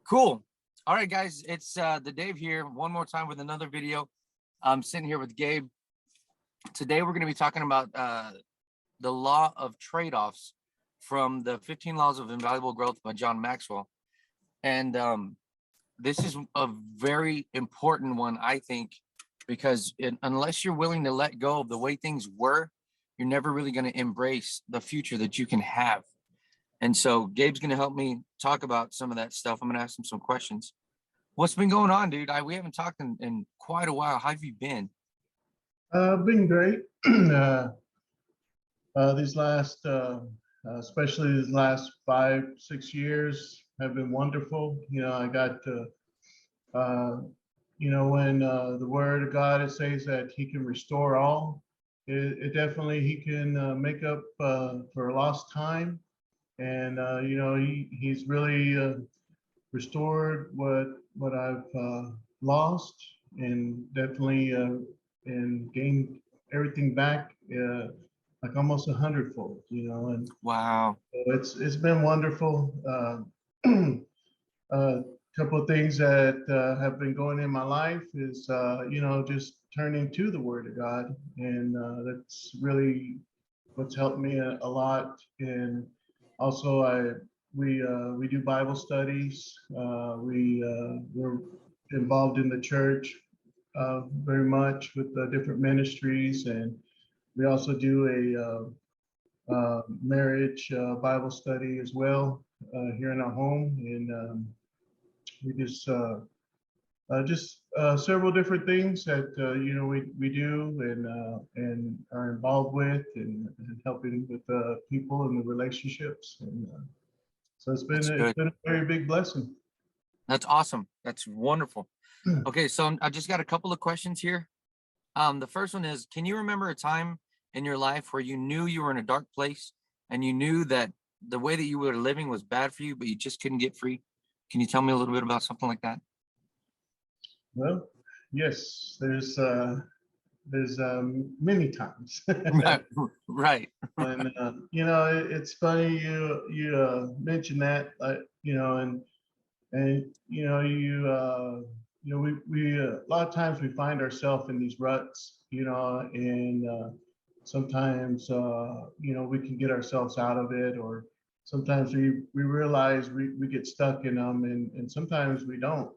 Cool. All right, guys, it's the Dave here one more time with another video. I'm sitting here with Gabe. Today we're going to be talking about the law of trade-offs from the 15 Laws of Invaluable Growth by John Maxwell. And this is a very important one, I think, because unless you're willing to let go of the way things were, you're never really going to embrace the future that you can have. And so Gabe's going to help me talk about some of that stuff. I'm going to ask him some questions. What's been going on, dude? We haven't talked in quite a while. How have you been? Been great. These last, especially these last 5-6 years have been wonderful. I got to, when the word of God, it says that he can restore all. It definitely, he can make up for lost time. And, he's really restored what I've lost, and definitely and gained everything back like almost 100-fold, and Wow. it's been wonderful. A couple of things that have been going in my life is just turning to the Word of God, and that's really what's helped me a lot. And also we do Bible studies. We're involved in the church very much with different ministries, and we also do a marriage Bible study as well here in our home. And we just several different things that we do and are involved with, and helping with people and the relationships. And so it's been a very big blessing. That's awesome. That's wonderful. Okay, so I just got a couple of questions here. The first one is, can you remember a time in your life where you knew you were in a dark place and you knew that the way that you were living was bad for you, but you just couldn't get free? Can you tell me a little bit about something like that? Well, yes, there's many times. Right. And it's funny you mentioned that, and we a lot of times we find ourselves in these ruts, and sometimes we can get ourselves out of it, or sometimes we realize we get stuck in them, and sometimes we don't,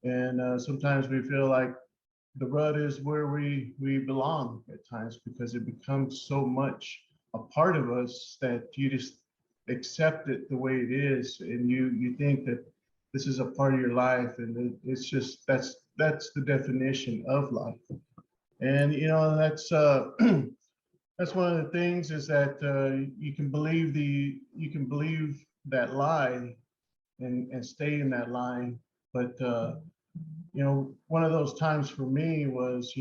and sometimes we feel like the rut is where we belong at times, because it becomes so much a part of us that you just accept it the way it is, and you think that this is a part of your life, and it's just that's the definition of life. And that's that's one of the things, is that you can believe that lie and stay in that lie. But one of those times for me was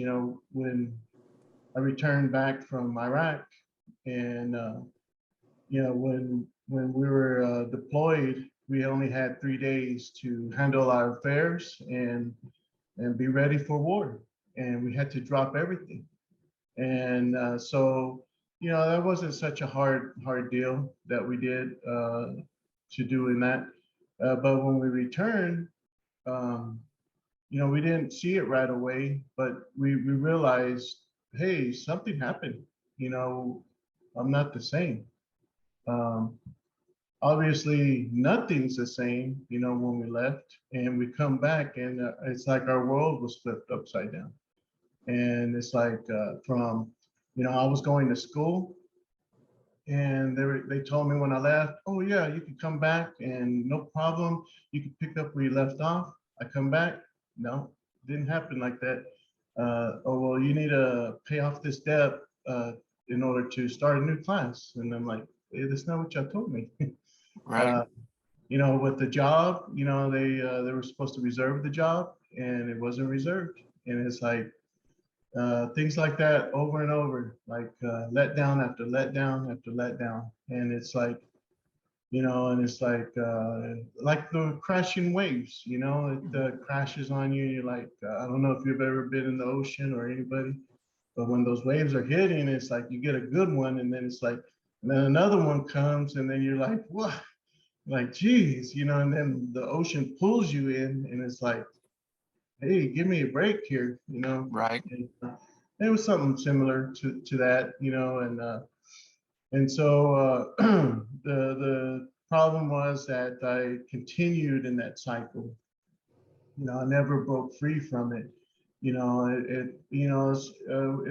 when I returned back from Iraq, and when we were deployed, we only had 3 days to handle our affairs and be ready for war, and we had to drop everything. And so that wasn't such a hard deal that we did to doing that. But when we returned, we didn't see it right away, but we realized, hey, something happened. I'm not the same. Obviously, nothing's the same, when we left, and we come back, and it's like our world was flipped upside down. And it's like from, I was going to school, and they told me when I left, oh yeah, you can come back and no problem, you can pick up where you left off. I come back, no, didn't happen like that. Oh, well, you need to pay off this debt in order to start a new class. And I'm like, hey, that's not what y'all told me. Right. With the job, they were supposed to reserve the job, and it wasn't reserved. And it's like things like that over and over, like let down after let down after let down. And it's like, and it's like the crashing waves, it crashes on you. You're like, I don't know if you've ever been in the ocean or anybody, but when those waves are hitting, it's like you get a good one, and then it's like, and then another one comes, and then you're like, what? like, geez, and then the ocean pulls you in, and it's like, hey, give me a break here. Right. And, it was something similar to that, and so the problem was that I continued in that cycle. I never broke free from it. And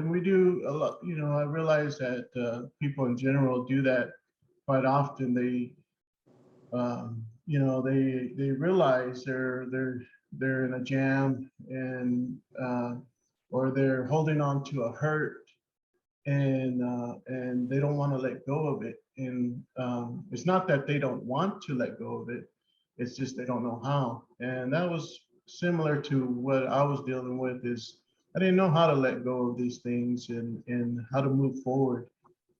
we do a lot. I realize that people in general do that quite often. They realize they're in a jam, and or they're holding on to a hurt, and they don't want to let go of it. And it's not that they don't want to let go of it, it's just they don't know how. And that was similar to what I was dealing with. Is I didn't know how to let go of these things, and how to move forward.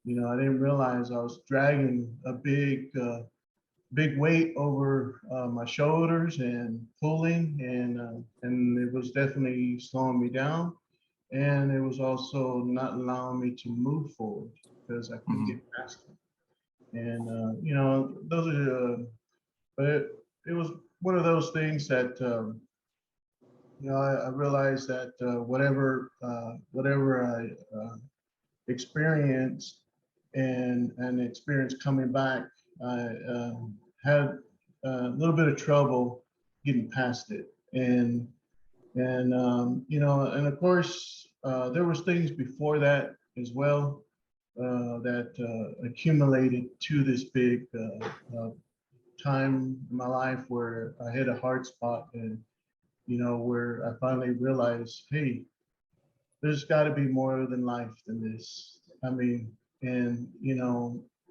I didn't realize I was dragging a big weight over my shoulders and pulling, and it was definitely slowing me down, and it was also not allowing me to move forward because I couldn't get past it. And those are, but it was one of those things that I realized that whatever I experienced and experience coming back, I had a little bit of trouble getting past it. And of course, there was things before that as well that accumulated to this big time in my life where I hit a hard spot, and where I finally realized, hey, there's got to be more than life than this. I mean, and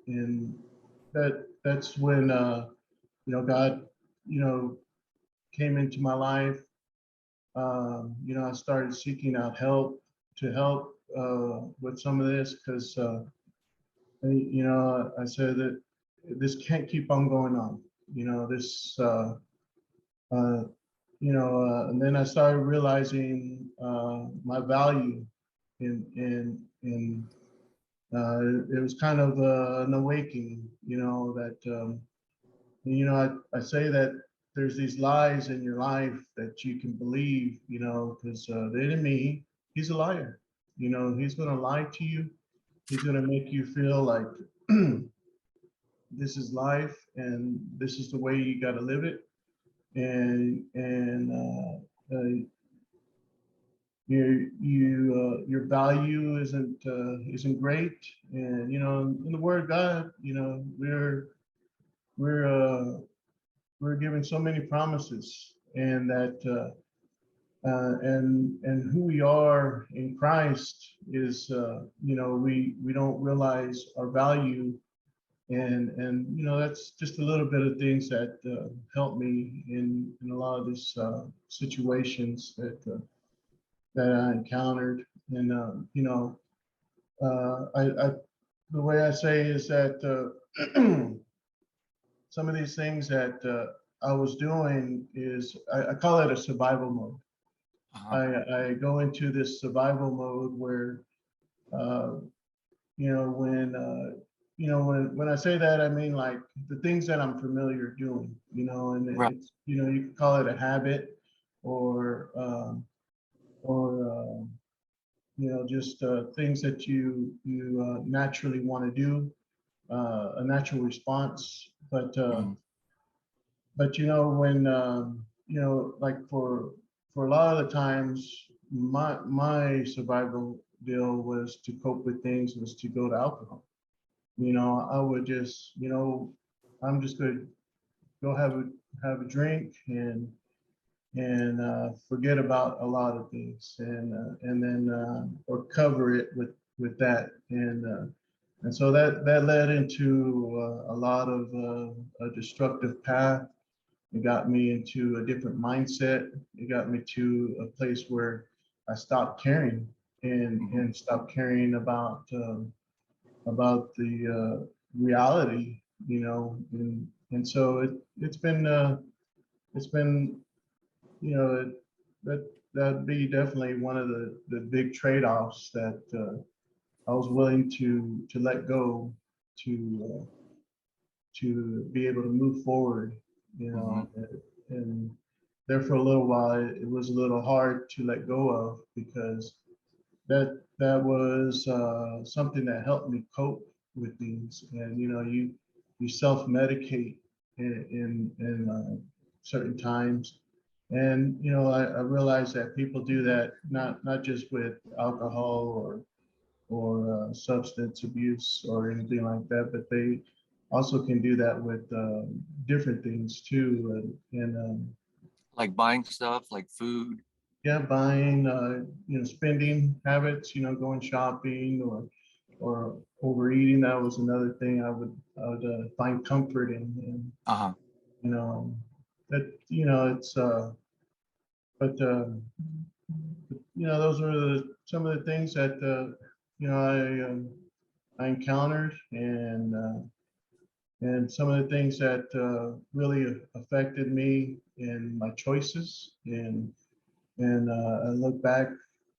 and that's when God came into my life. I started seeking out help to help with some of this, because I said that this can't keep on going on. This uh, and then I started realizing my value in it was kind of an awakening, that I say that there's these lies in your life that you can believe, because the enemy, he's a liar. He's going to lie to you. He's going to make you feel like this is life and this is the way you got to live it. And your value isn't great. And in the Word of God, we're we're given so many promises, and that and who we are in Christ is, we don't realize our value. And that's just a little bit of things that helped me in a lot of these situations that I encountered. And I the way I say is that some of these things that I was doing is, I call it a survival mode. I go into this survival mode where, uh, when I say that, I mean like the things that I'm familiar doing, and Right. it's, you can call it a habit, or or just things that you naturally want to do, a natural response. But when like for a lot of the times, my survival deal was to cope with things was to go to alcohol. I would just, I'm just going to go have a drink, and forget about a lot of things, and then or cover it with that. And so that led into a lot of a destructive path. It got me into a different mindset. It got me to a place where I stopped caring, and stopped caring about the reality, and so it's been, that'd be definitely one of the big trade-offs that I was willing to let go to to be able to move forward, you know. And there for a little while, it was a little hard to let go of, because that was something that helped me cope with things. And you know, you self-medicate in certain times. And you know, I realized that people do that not just with alcohol or substance abuse or anything like that, but they also can do that with different things too. And Like buying stuff, like food. yeah, buying, you know, spending habits, you know, going shopping or overeating. That was another thing I would find comfort in. And Uh-huh. you know, that, you know, it's but you know, those are some of the things that you know, I encountered, and some of the things that really affected me in my choices. And I look back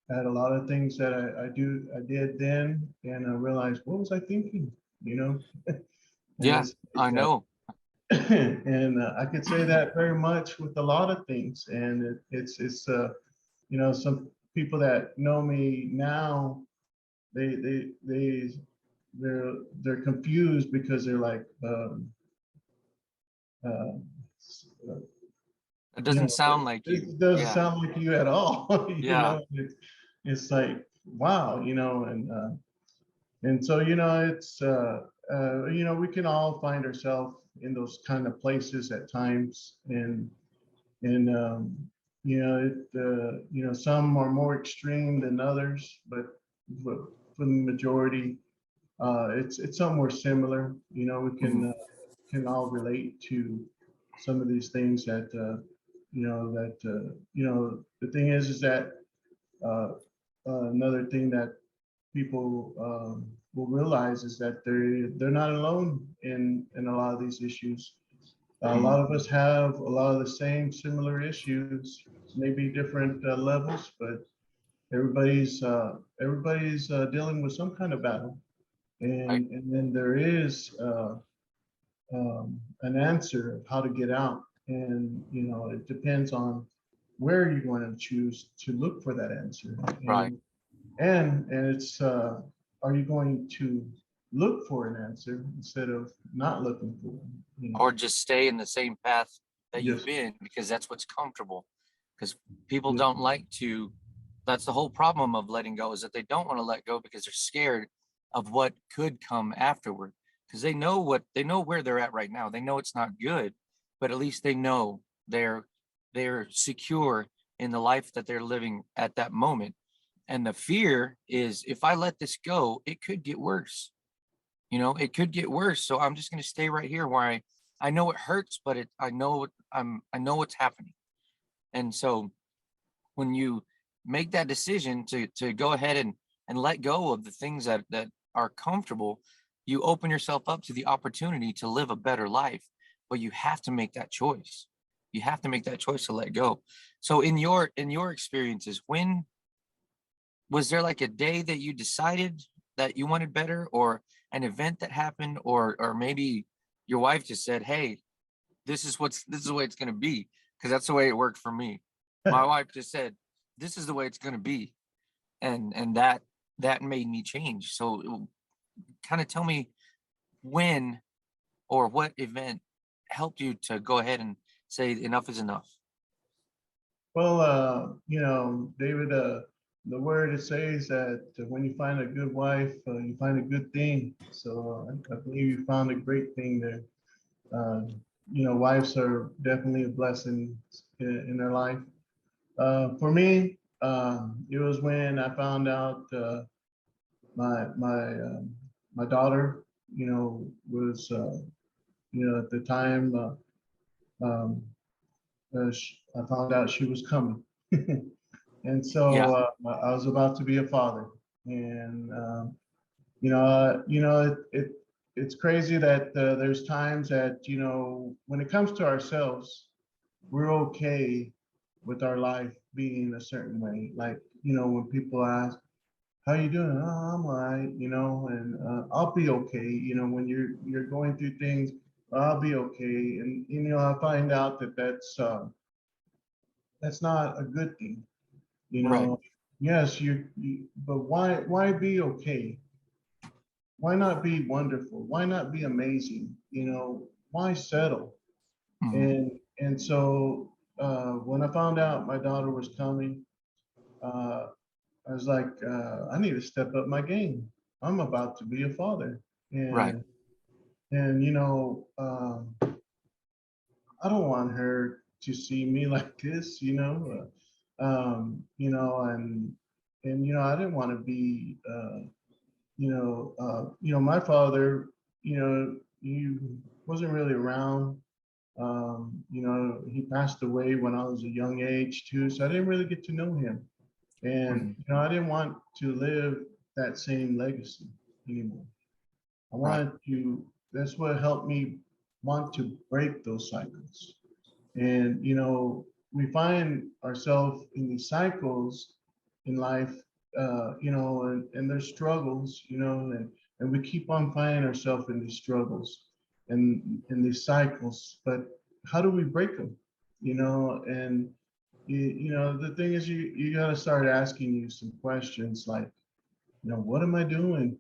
at a lot of things that I did then, and I realized, what was I thinking? You know, and Yeah, it's I like, know. and I could say that very much with a lot of things. And it's you know, some people that know me now, they they they they're confused, because they're like, uh, It you doesn't know, sound like you. it doesn't Yeah. sound like you at all. You Yeah. know, it's like, wow, you know. And so, you know, it's you know, we can all find ourselves in those kind of places at times. And you know, you know, some are more extreme than others, but for the majority, it's somewhere similar. You know, we Mhm. can all relate to some of these things that you know, that you know, the thing is that uh, another thing that people will realize is that they're not alone in a lot of these issues. A Mhm. lot of us have a lot of the same similar issues, maybe different levels, but everybody's dealing with some kind of battle. Right. And then there is an answer of how to get out. And you know, it depends on where you're going to choose to look for that answer. Right. And it's are you going to look for an answer instead of not looking for one? You know, Or just stay in the same path that you've yes, been because that's what's comfortable. Because people yes, don't like to, that's the whole problem of letting go, is that they don't want to let go because they're scared of what could come afterward. Because they know where they're at right now. They know it's not good, but at least they know they're they're secure in the life that they're living at that moment. And the fear is, if I let this go, it could get worse. It could get worse. So I'm just going to stay right here where I know it hurts, but I know what's happening. And so when you make that decision to go ahead and let go of the things that are comfortable, you open yourself up to the opportunity to live a better life. But you have to make that choice. You have to make that choice to let go. So in your experiences, when was there like a day that you decided that you wanted better, or an event that happened, or maybe your wife just said, hey, this is the way it's going to be? Because that's the way it worked for me. My wife just said, this is the way it's going to be, and that made me change. So kind of tell me when or what event helped you to go ahead and say enough is enough. well, you know, David, the word it says that when you find a good wife, you find a good thing. So I believe you found a great thing there. uh, you know, wives are definitely a blessing in their life. For me, it was when I found out my daughter, you know, was you know, at the time, um, I found out she was coming, and Yeah. so I was about to be a father. And you know, it's crazy that there's times that, you know, when it comes to ourselves, we're okay with our life being a certain way. Like, you know, when people ask, how you doing? Oh, I'm all right, you know, and I'll be okay. You know, when you're going through things, I'll be okay. And I find out that that's not a good thing. Right. Yes, but why be okay? Why not be wonderful? Why not be amazing? Why settle? Mhm. And so when I found out my daughter was coming, uh, I was like, I need to step up my game. I'm about to be a father, Right. and I don't want her to see me like this, I didn't want to be, my father, he wasn't really around. He passed away when I was a young age too, so I didn't really get to know him. And Mhm. I didn't want to live that same legacy anymore. I Right. wanted to. That's what helped me want to break those cycles. And we find ourselves in these cycles in life, and there's struggles, and we keep on finding ourselves in these struggles and in these cycles. But how do we break them? And the thing is, you got to start asking you some questions like, what am I doing?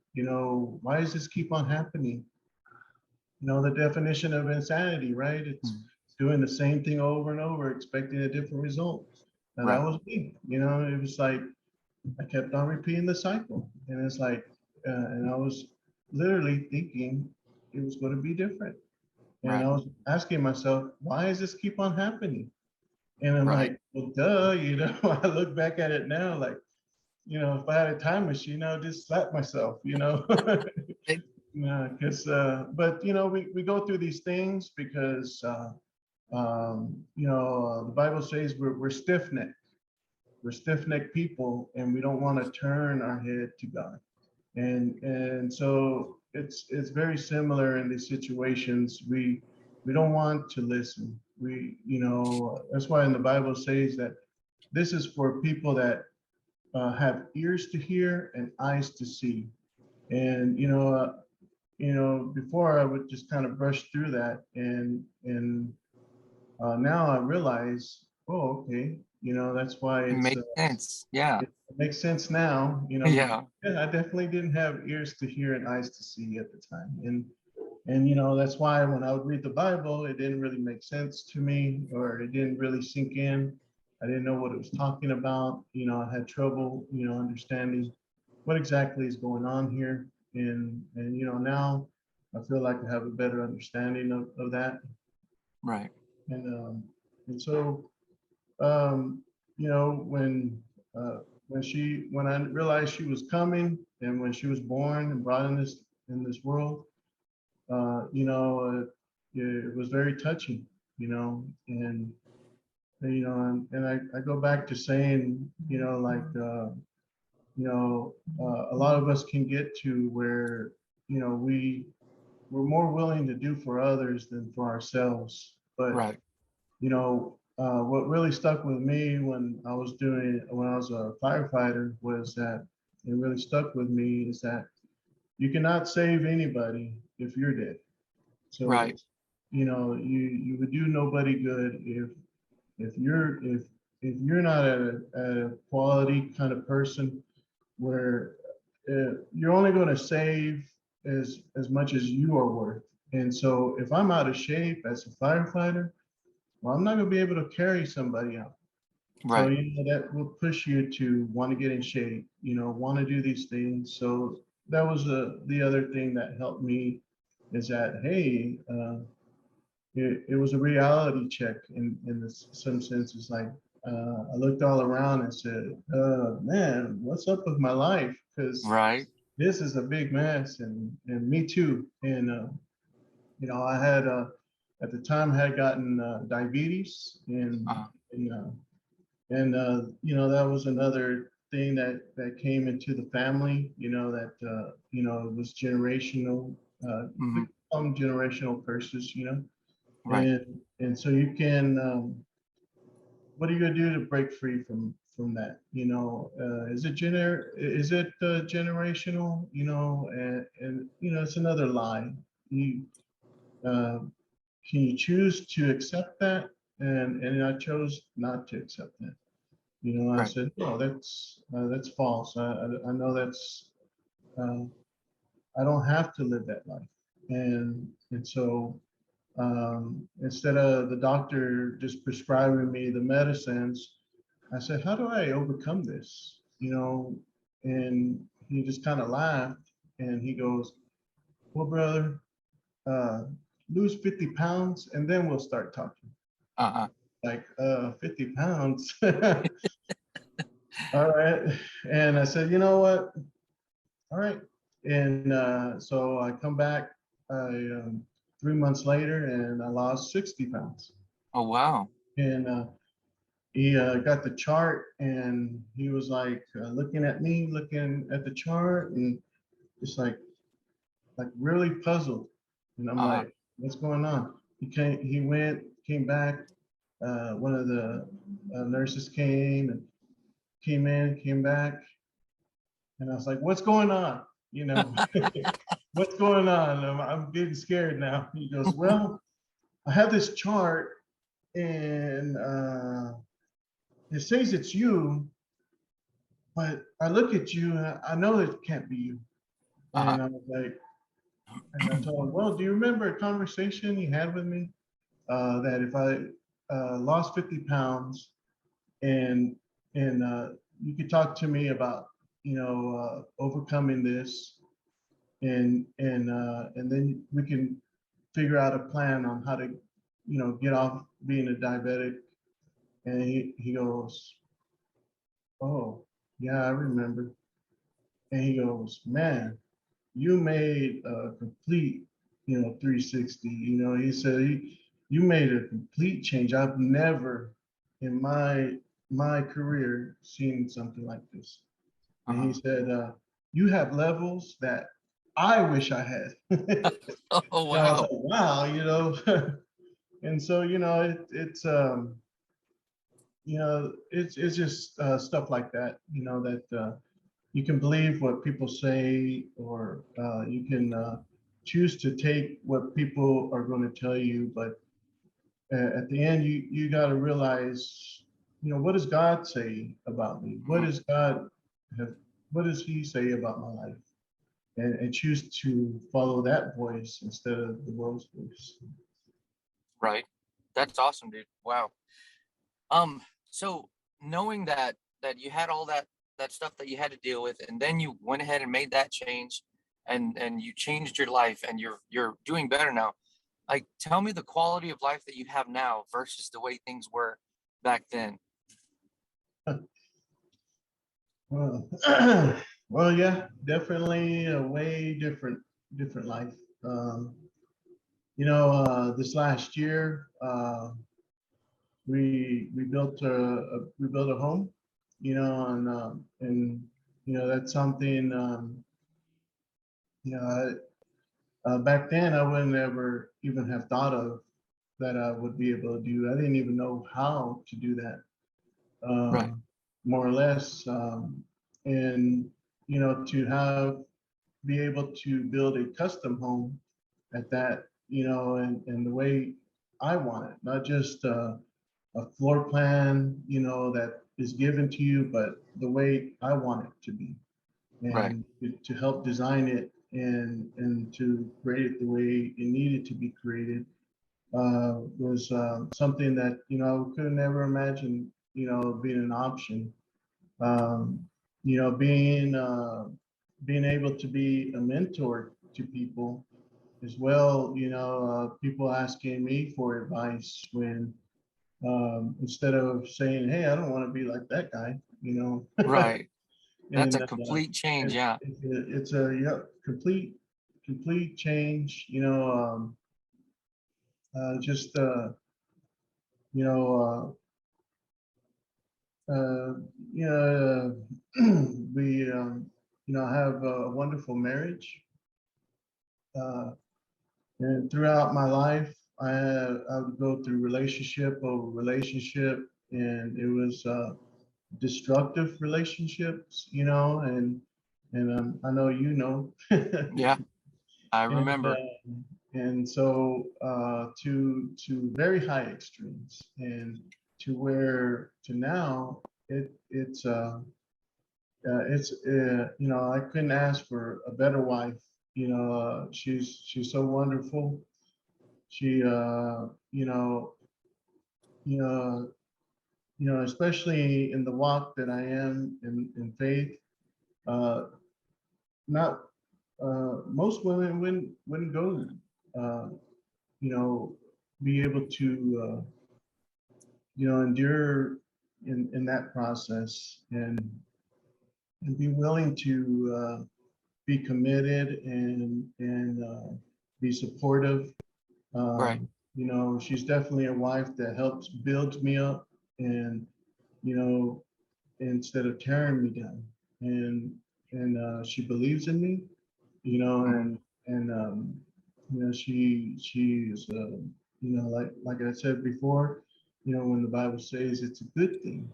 Why does this keep on happening? The definition of insanity, right? It's Mhm. doing the same thing over and over, expecting a different result. And that Right. was me. It was like I kept on repeating the cycle, and it's like, and I was literally thinking it was going to be different. And Right. I was asking myself, why does this keep on happening? And I'm Right. like, well, duh. I look back at it now, like, if I had a time machine, I would just slap myself. It, Yeah, because but we go through these things because the Bible says we're stiff-necked. We're stiff-necked people, and we don't want to turn our head to God. And so it's very similar in these situations. We don't want to listen. That's why in the Bible says that this is for people that have ears to hear and eyes to see. And before I would just kind of brush through that, and now I realize, oh, okay, that's why it makes sense. Yeah. it makes sense now, because Yeah. yeah, I definitely didn't have ears to hear and eyes to see at the time, and that's why when I would read the Bible, it didn't really make sense to me, or it didn't really sink in. I didn't know what it was talking about. I had trouble, understanding what exactly is going on here. And now I feel like I have a better understanding of that. Right. And so um, when I realized she was coming, and when she was born and brought in this world, it was very touching, and I go back to saying, a lot of us can get to where we're more willing to do for others than for ourselves. But Right. what really stuck with me when I was a firefighter was that it really stuck with me is that you cannot save anybody if you're dead. So Right. you would do nobody good if you're not a quality kind of person where you're only going to save as much as you are worth. And so if I'm out of shape as a firefighter, well, I'm not going to be able to carry somebody out. So Right. that will push you to want to get in shape, want to do these things. So that was the other thing that helped me is that, hey, it was a reality check in some senses. Like I looked all around and said, man, what's up with my life? Because Right. this is a big mess, and me too. And I had at the time had gotten diabetes, Uh, and that was another thing that came into the family. That it was generational. We mhm. call them generational curses. Right. And so you can what are you gonna do to break free from that? Is it generational? And it's another lie. You can you choose to accept that? And I chose not to accept that. I Right. said, no, that's false. I know that's, I don't have to live that life. And so instead of the doctor just prescribing me the medicines, I said, how do I overcome this? And he just kind of laughed and he goes, well, brother, uh, lose 50 pounds and then we'll start talking. Uh-huh. Like, 50 pounds. All right. And I said, you know what? All right. And so I come back 3 months later and I lost 60 pounds. Oh, wow. And he got the chart and he was like looking at me, looking at the chart and just like really puzzled. And I'm Uh-huh. like, what's going on? Came back. One of the nurses came back. And I was like, what's going on? What's going on? I'm getting scared now. He goes, well, I have this chart and it says it's you, but I look at you and I know it can't be you. Uh-huh. And I was like, and I told him, well, do you remember a conversation you had with me that if I lost 50 pounds and you could talk to me about overcoming this and then we can figure out a plan on how to get off being a diabetic. And he goes, oh yeah, I remember. And he goes, man, you made a complete 360. He said you made a complete change. I've never in my career seen something like this. And he Uh-huh. said, you have levels that I wish I had. And Oh, I was wow. like, wow. And so it's just stuff like that, that you can believe what people say, or you can choose to take what people are going to tell you. But at the end, you got to realize, what does God say about me? Mhm. Have? What does He say about my life? And choose to follow that voice instead of the world's voice. Right. That's awesome, dude. Wow. So knowing that you had all that stuff that you had to deal with, and then you went ahead and made that change, and you changed your life, and you're doing better now. Like, tell me the quality of life that you have now versus the way things were back then. Well, well, yeah, definitely a way different life. Um, this last year, we built a home, and that's something, you know, back then I wouldn't ever even have thought of that I would be able to do. I didn't even know how to do that, Right. more or less, and to be able to build a custom home at that, and the way I want it, not just a floor plan, that is given to you, but the way I want it to be, Right. and to help design it and to create it the way it needed to be created, was something that I could never imagine, being an option. Um, being able to be a mentor to people as well. People asking me for advice when, instead of saying, "Hey, I don't want to be like that guy," Right. That's and a complete change. Yeah. it's a yeah, complete change. Just you know, you know, we have a wonderful marriage, and throughout my life, I would go through relationship over relationship, and it was destructive relationships, and I know Yeah. I and remember. and so to very high extremes, and to where to now I couldn't ask for a better wife. She's so wonderful. She you know especially in the walk that I am in faith, uh, not most women wouldn't go, uh, you know, be able to, endure in that process, and be willing to be committed and be supportive. Right. She's definitely a wife that helps build me up, and you know, instead of tearing me down, and she believes in me, Mhm. and she is, like I said before, when the Bible says it's a good thing,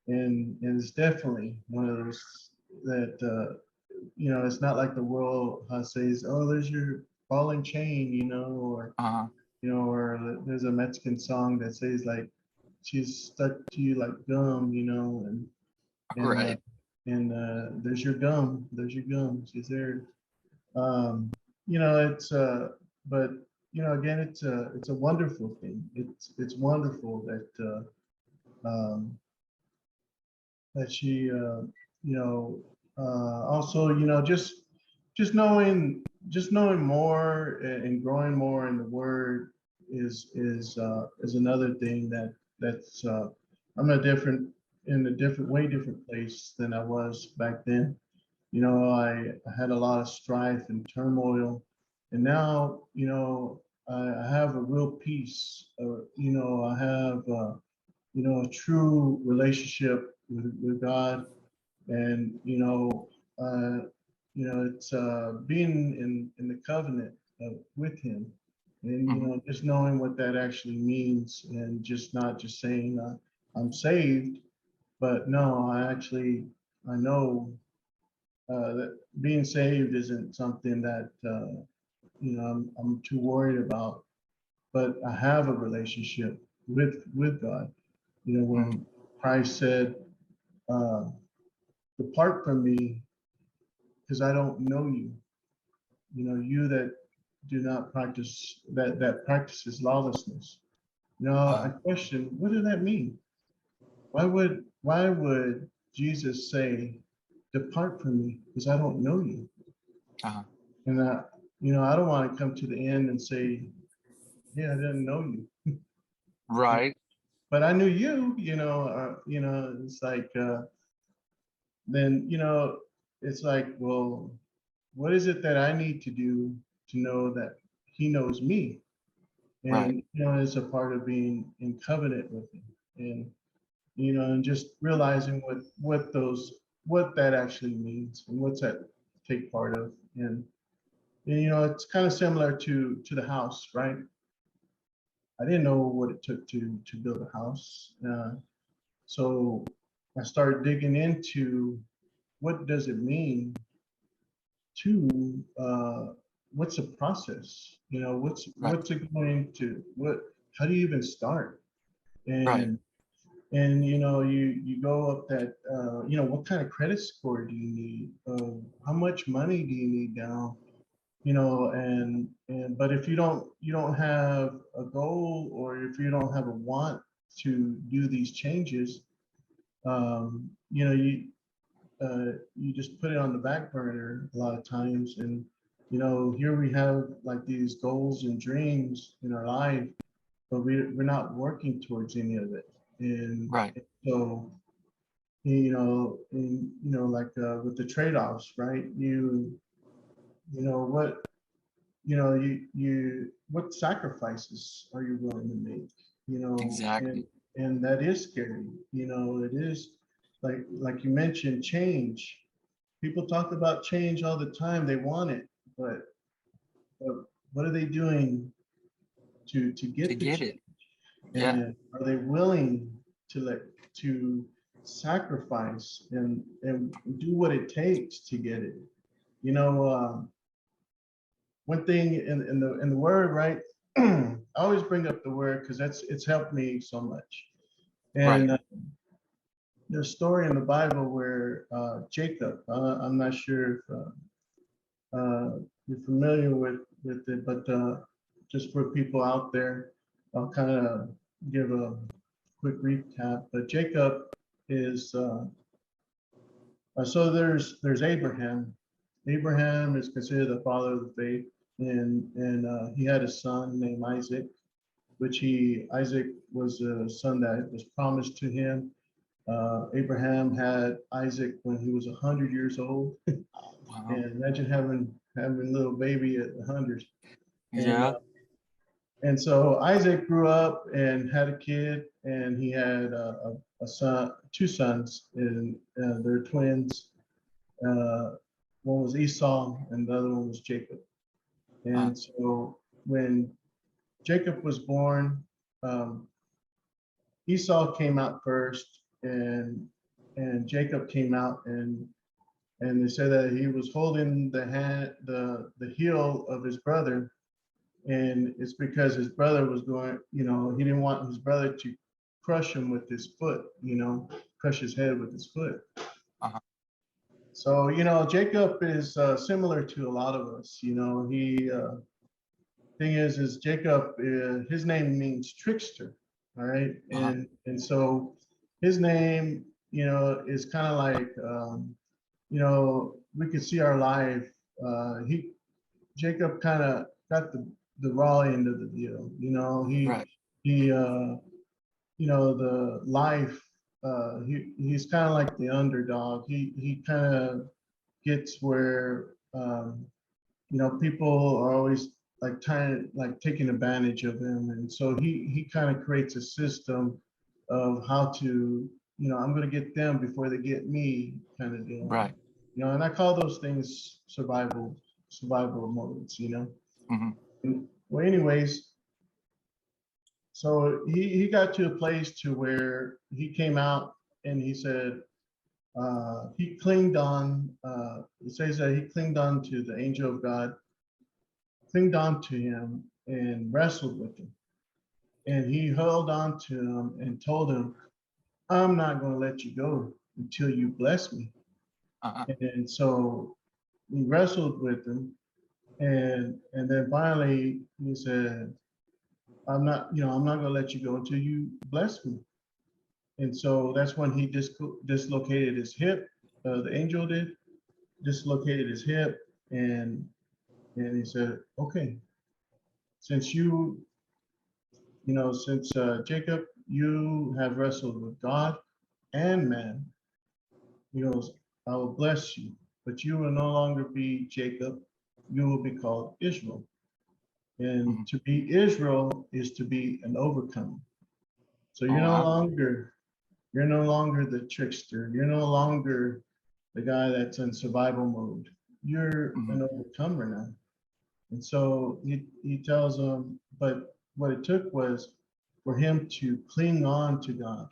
and it's definitely one of those that, it's not like the world says, oh, there's your ball and chain, or Uh-huh. there's a Mexican song that says like she's stuck to you like gum, and Right. there's your gum, she's there. um it's but again, it's a wonderful thing. It's wonderful um that she you know also, just knowing more, and growing more in the word is another thing that's I'm way different place than I was back then. I had a lot of strife and turmoil, and now, I have a real peace. I have, a true relationship with God, and it's being in the covenant with Him, and Mhm. just knowing what that actually means, and just not just saying I'm saved, but no, I know that being saved isn't something that I'm too worried about, but I have a relationship with God. Mhm. When Christ said, uh, "Depart from me, because I don't know you." You that do not practice that practices lawlessness. I Uh-huh. question, what does that mean? Why would Jesus say, "Depart from me, because I don't know you"? Uh-huh. And I don't want to come to the end and say, "Yeah, I didn't know you," Right. but I knew you. It's like, then it's like, well, what is it that I need to do to know that He knows me? Right. And it's a part of being in covenant with Him, and and just realizing what that actually means, and what's that take part of. And it's kind of similar to the house, right? I didn't know what it took to build a house. So I started digging into what does it mean to, what's the process? What's Right. what's it going to what? How do you even start? Right. And you go up that, what kind of credit score do you need? How much money do you need down? And but if you don't have a goal, or if you don't have a want to do these changes, um, you know you you just put it on the back burner a lot of times. And here we have like these goals and dreams in our life, but we're not working towards any of it. And Right. so, like, with the trade-offs, right? What what sacrifices are you willing to make? And Exactly. that is scary. It is, like you mentioned, change. People talk about change all the time. They want it, but what are they doing to To get the get change? it. Yeah. And are they willing to sacrifice and do what it takes to get it? You know, one thing in the word, right? I always bring up the word because it's helped me so much. And there's a story in the Bible where Jacob, I'm not sure if you're familiar with it, but just for people out there, I'll kind of give a quick recap. But Jacob is so there's Abraham. Abraham is considered the father of the faith, and he had a son named Isaac, which Isaac was a son that was promised to him. Abraham had Isaac when he was 100 years old. Wow. And imagine having a little baby at 100. Yeah. And so Isaac grew up and had a kid, and he had a son, two sons, and they're twins. One was Esau, and the other one was Jacob. And so when Jacob was born, Esau came out first, and Jacob came out, and they said that he was holding the heel of his brother, and it's because his brother was going, he didn't want his brother to crush him with his foot, crush his head with his foot. So Jacob is similar to a lot of us. Thing is Jacob, his name means trickster, all right, and so his name is kind of like we could see our life. Jacob kind of got the raw end of the deal. The life. He's kind of like the underdog. He kind of gets where people are always like taking advantage of him, and so he kind of creates a system of how to I'm going to get them before they get me, kind of deal. Right. And I call those things survival modes. Well, anyways, so he got to a place to where he came out and he said he clinged on. It says that he clinged on to the angel of God, clinged on to him and wrestled with him, and he held on to him and told him, "I'm not going to let you go until you bless me." And so he wrestled with him, and then finally he said, I'm not going to let you go until you bless me. And so that's when he dislocated his hip. The angel did dislocated his hip, and he said, "Okay, since since Jacob, you have wrestled with God and man, he goes, I will bless you, but you will no longer be Jacob. You will be called Israel. And to be Israel is to be an overcomer. So you're no longer the trickster. You're no longer the guy that's in survival mode. You're an overcomer now." And so he tells them, but what it took was for him to cling on to God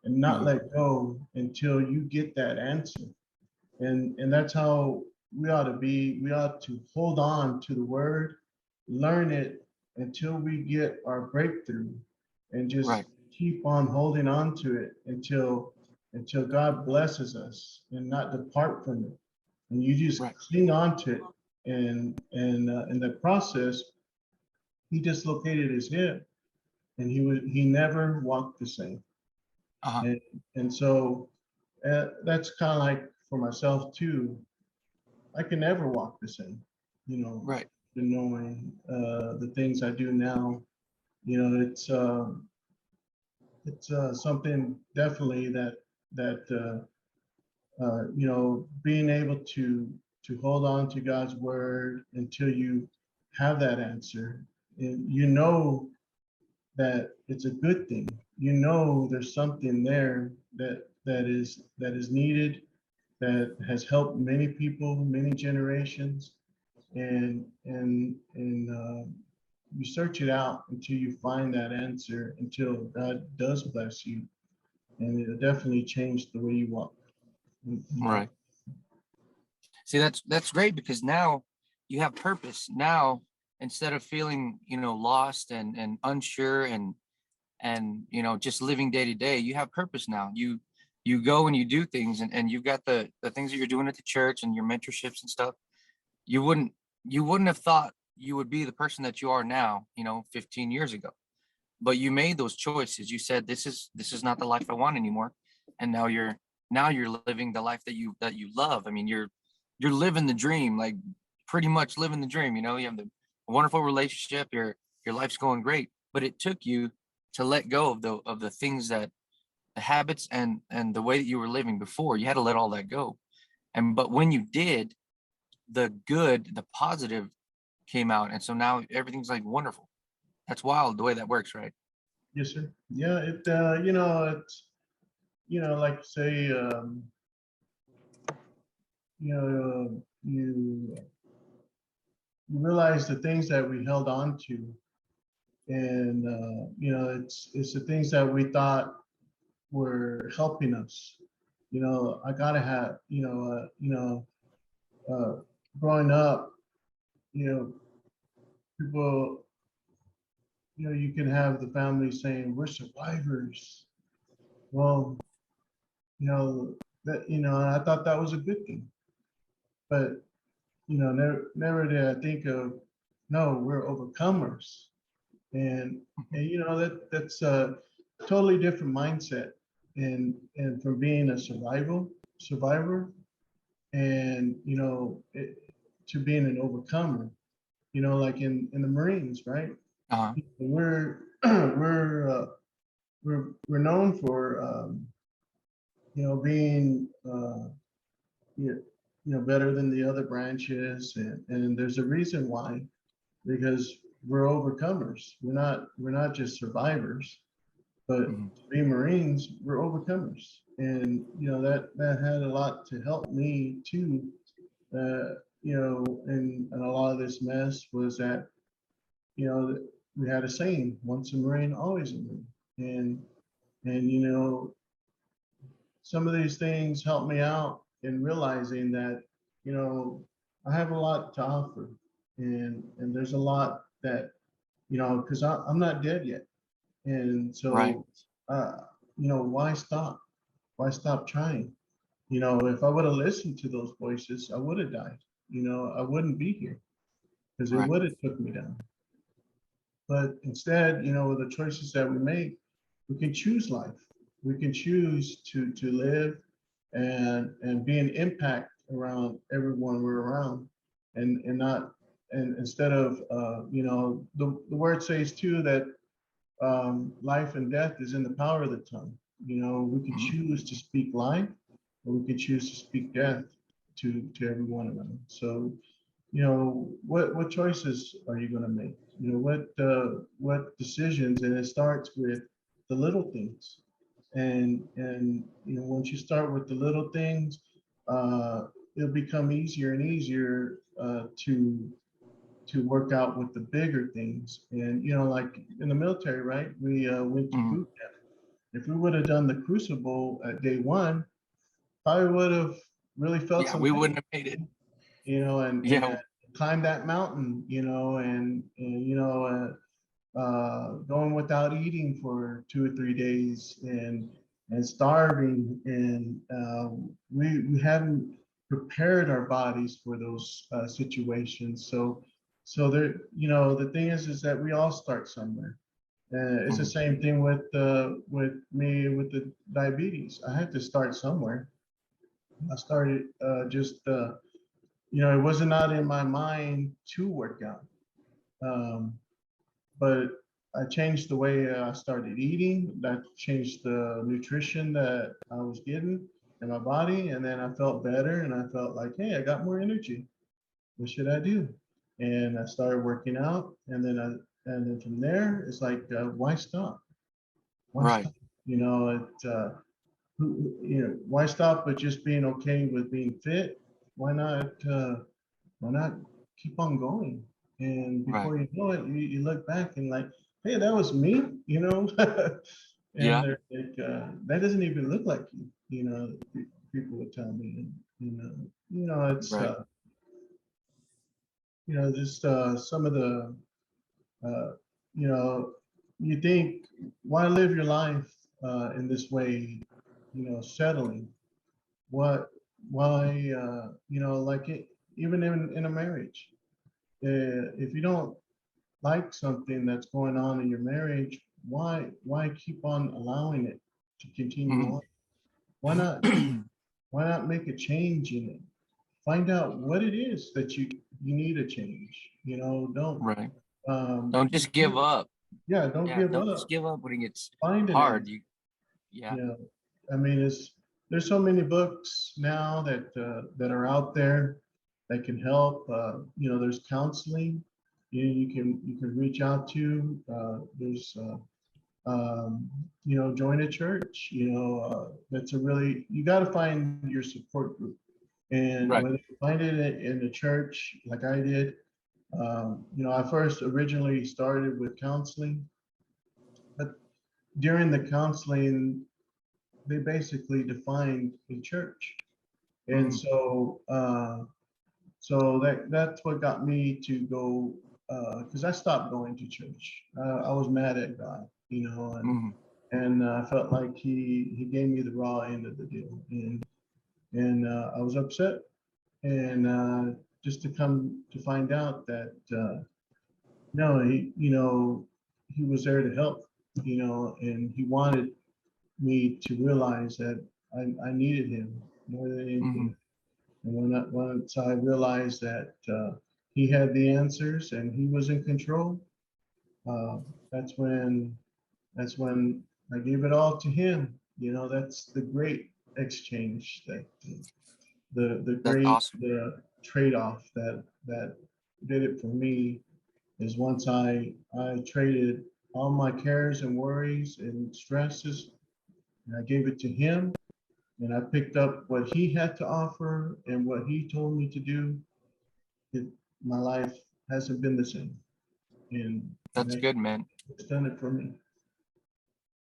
and not let go until you get that answer. And that's how we ought to be. We ought to hold on to the word, learn it until we get our breakthrough, and just keep on holding on to it until God blesses us, and not depart from it. And you just cling on to it. And in the process, he dislocated his hip, and he never walked the same. And so that's kind of like for myself too. I can never walk the same, knowing the things I do now. It's something definitely that being able to hold on to God's word until you have that answer, and that it's a good thing. There's something there that is needed, that has helped many people, many generations, and you search it out until you find that answer, until God does bless you, and it'll definitely change the way you walk. Right. See, that's great, because now you have purpose now. Instead of feeling, lost and unsure and just living day to day, you have purpose now. You go and you do things, and you've got the things that you're doing at the church and your mentorships and stuff. You wouldn't have thought you would be the person that you are now, 15 years ago. But you made those choices. You said, this is not the life I want anymore. And now you're living the life that you love. I mean, you're living the dream, like pretty much living the dream. You have the wonderful relationship, your life's going great, but it took you to let go of the things, that the habits and the way that you were living before. You had to let all that go. But when you did, the good, the positive came out, and so now everything's like wonderful. That's wild the way that works, right? Yes, sir. Yeah, it's, like say, you realize the things that we held on to, and it's the things that we thought were helping us. I gotta have, growing up, you know, people, you can have the family saying we're survivors. Well, I thought that was a good thing, but never did I think of, no, we're overcomers. That's a totally different mindset, and from being a survivor, and to being an overcomer, like in the Marines, right? Uh-huh. We're we're we're known for being better than the other branches, and there's a reason why, because we're overcomers. We're not just survivors, but Mhm. to be Marines, we're overcomers. And that had a lot to help me too. And a lot of this mess was that, we had a saying, once a Marine, always a Marine. And some of these things helped me out in realizing that, I have a lot to offer, and there's a lot that, because I'm not dead yet. And Right. so, uh, why stop? Why stop trying? If I would have listened to those voices, I would have died. I wouldn't be here, because it Right. would have took me down. But instead, with the choices that we make, we can choose life. We can choose to live and be an impact around everyone we're around, and not, and instead of, the word says too that, life and death is in the power of the tongue. We can Mhm. choose to speak life, or we can choose to speak death to everyone around. So, what choices are you going to make? What decisions? And it starts with the little things. And once you start with the little things, it'll become easier and easier, to work out with the bigger things. And like in the military, right? We went to Mhm. boot camp. If we would have done the crucible at day one, probably would have really felt Yeah, some we pain, wouldn't have made it. and Yeah. climb that mountain, and going without eating for 2 or 3 days, and starving, and we hadn't prepared our bodies for those situations. So there, the thing is that we all start somewhere. It's the Mhm. same thing with me with the diabetes. I had to start somewhere. I started, it was not in my mind to work out. Um, but I changed the way I started eating. That changed the nutrition that I was getting in my body, and then I felt better, and I felt like, hey, I got more energy. What should I do? And I started working out, and then from there, it's like, why stop? Why Right. stop? Why stop with just being okay with being fit? Why not? Why not keep on going? And Right. before you know it, you look back and like, hey, that was me, and Yeah. they're like, that doesn't even look like you, people would tell me, it's, Right. just some of the, uh, you know, you think, why live your life in this way, settling? What, why, like even in a marriage, if you don't like something that's going on in your marriage, why keep on allowing it to continue on? Why not why not make a change in it? Find out what it is that you need a change. Don't Right. um Don't just give up. yeah, don't Yeah, give don't just up. give up when it gets Find an hard. answer. Yeah. You know, I mean, there's so many books now that are out there that can help. There's counseling. You can reach out to. There's join a church. That's a really, you got to find your support group, and Right. whether you find it in the church like I did. I first originally started with counseling, but during the counseling, they basically defined a church. And Mhm. so that's what got me to go, because I stopped going to church. I was mad at God, Mhm. and I felt like he gave me the raw end of the deal, and I was upset, and just to come to find out that no, he was there to help, and he wanted me to realize that I needed him more than anything. Mhm. And once I realized that he had the answers and he was in control, uh, that's when that's when I gave it all to him. That's the great exchange, that the That's great awesome. trade-off that did it for me is once I traded all my cares and worries and stresses, and I gave it to him, and I picked up what he had to offer and what he told me to do. it, my life hasn't been the same, and That's good, man. it's done it for me.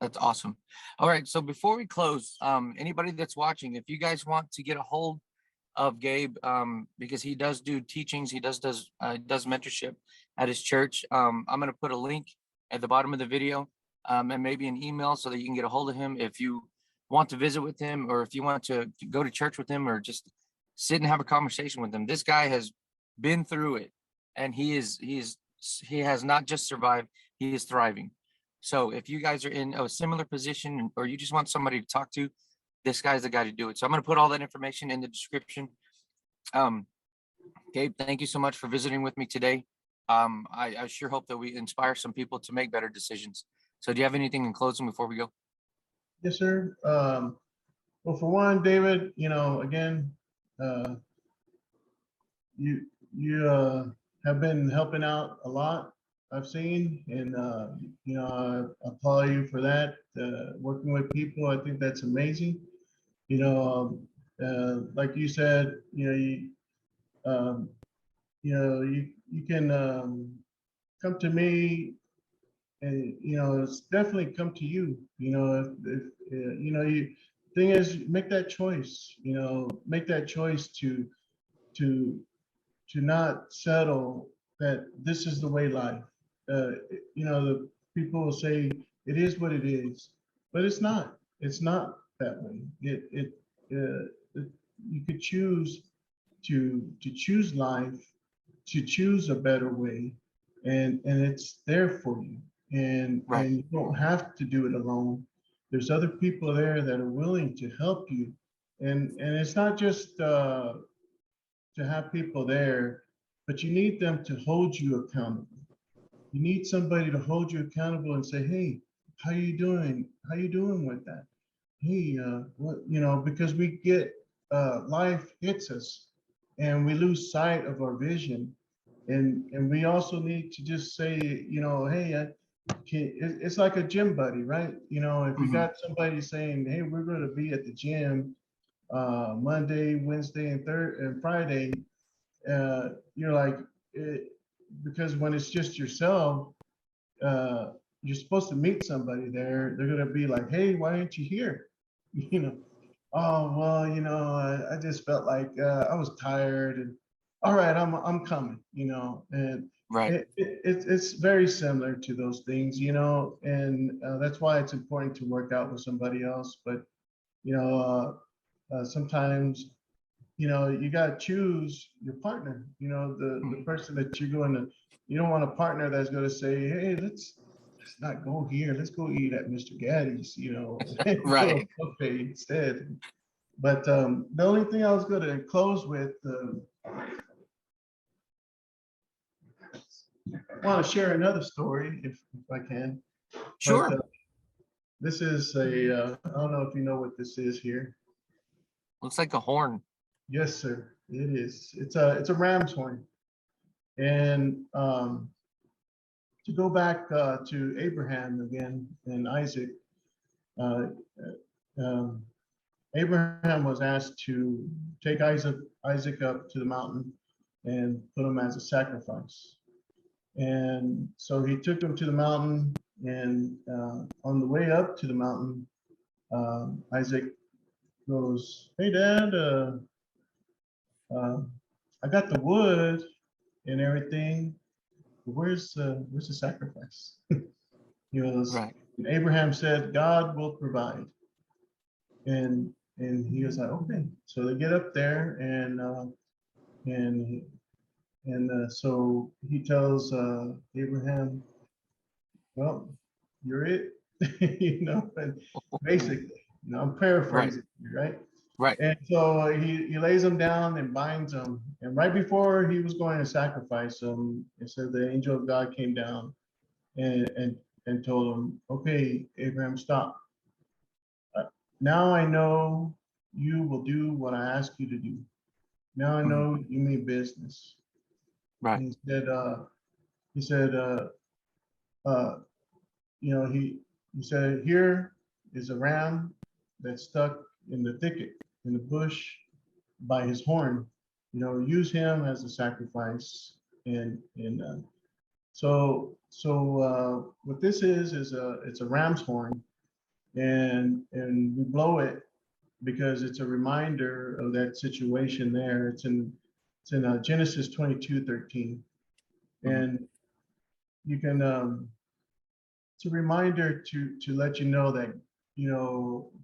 That's awesome. All right. So before we close, anybody that's watching, if you guys want to get a hold of Gabe, because he does do teachings, he does mentorship at his church. I'm gonna put a link at the bottom of the video, and maybe an email so that you can get a hold of him if you want to visit with him, or if you want to go to church with him, or just sit and have a conversation with him. This guy has been through it, and he has not just survived, he is thriving. So if you guys are in a similar position, or you just want somebody to talk to, this guy's the guy to do it. So I'm going to put all that information in the description. Um, Gabe, thank you so much for visiting with me today. I sure hope that we inspire some people to make better decisions. So do you have anything in closing before we go? Yes, sir. Well, for one, David, again, uh, you you have been helping out a lot, I've seen, and I applaud you for that. Working with people, I think that's amazing. Like you said, um, you can come to me, and it's definitely come to you. If you thing is, make that choice. Make that choice to to not settle that this is the way life. Uh, the people will say it is what it is, but it's not. It's not that way. You could choose to choose life, to choose a better way, and it's there for you. Right. And you don't have to do it alone. There's other people there that are willing to help you, and it's not just to have people there, but you need them to hold you accountable. You need somebody to hold you accountable and say, "Hey, how you doing? How you doing with that? Hey, what because we get life hits us, and we lose sight of our vision, and we also need to just say, hey, it's like a gym buddy, right? If you Mhm. got somebody saying, hey, we're going to be at the gym Monday, Wednesday, and third and Friday, you're like, it, because when it's just yourself, uh, you're supposed to meet somebody there. They're gonna be like, hey, why aren't you here? You know, oh well, I just felt like I was tired, all right, I'm coming, and Right. it's very similar to those things, and that's why it's important to work out with somebody else. But sometimes you got to choose your partner, the person that you're going to. You don't want a partner that's going to say, hey, let's not go here, let's go eat at Mr. Gaddy's, and go to Right. a buffet instead. But the only thing I was going to close with, I want to share another story if I can. But Sure. this is I don't know if you know what this is here. Looks like a horn. Yes, sir. It is. It's a ram's horn. And to go back to Abraham again and Isaac, uh, um, Abraham was asked to take Isaac up to the mountain and put him as a sacrifice. And so he took him to the mountain, and on the way up to the mountain, Isaac goes, "Hey, Dad, uh, I got the wood and everything. Where's the sacrifice?" He was. Right. Abraham said, "God will provide." And he was like, "Okay." So they get up there, and so he tells Abraham, "Well, you're it," and basically, I'm Right. paraphrasing, right? Right. And so he lays him down and binds him. And right before he was going to sacrifice him, it said the angel of God came down and and told him, "Okay, Abraham, stop. Uh, Now I know you will do what I ask you to do. Now I Mhm. know you mean business." Right. And he said, uh, he said, "Here is a ram that's stuck in the thicket, in the bush by his horn. Use him as a sacrifice." And what this is it's a ram's horn, and we blow it because it's a reminder of that situation there. It's in Genesis 22:13, Mhm. and you can it's a reminder to let you know that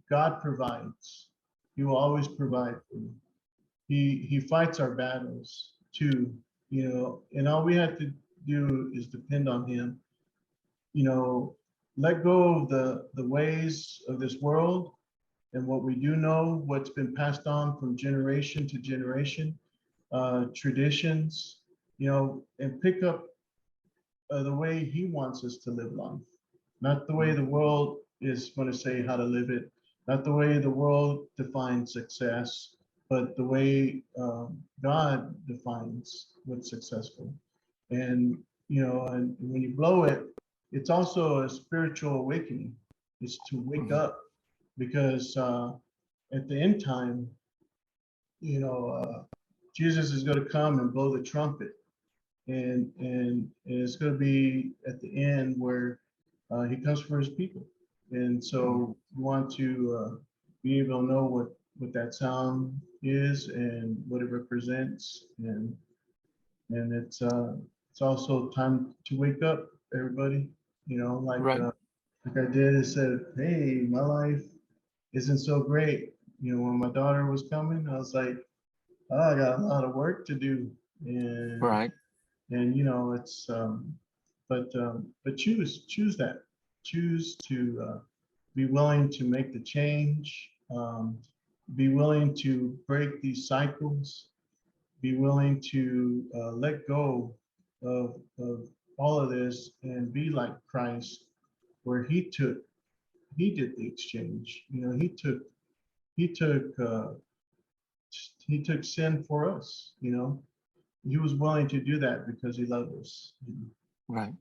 God provides. He will always provide for you. He fights our battles too, and all we have to do is depend on him. You know, let go of the ways of this world and what we do know, what's been passed on from generation to generation, traditions, and pick up the way he wants us to live life, not the way Mhm. the world is going to say how to live it, not the way the world defines success, but the way God defines what's successful. And and when you blow it, it's also a spiritual awakening. It's to wake Mhm. up because at the end time, Jesus is going to come and blow the trumpet, and it's going to be at the end where he comes for his people. And Mhm. so we want to be able to know what that sound is and what it represents, and it's also time to wake up, everybody. Right. Like I did, it said, "Hey, my life isn't so great." When my daughter was coming, I was like, "Oh, I got a lot of work to do," and Right. and it's but choose that, choose to be willing to make the change, be willing to break these cycles, be willing to let go of all of this and be like Christ, where he did the exchange. He took he took sin for us. He was willing to do that because he loved us. Right.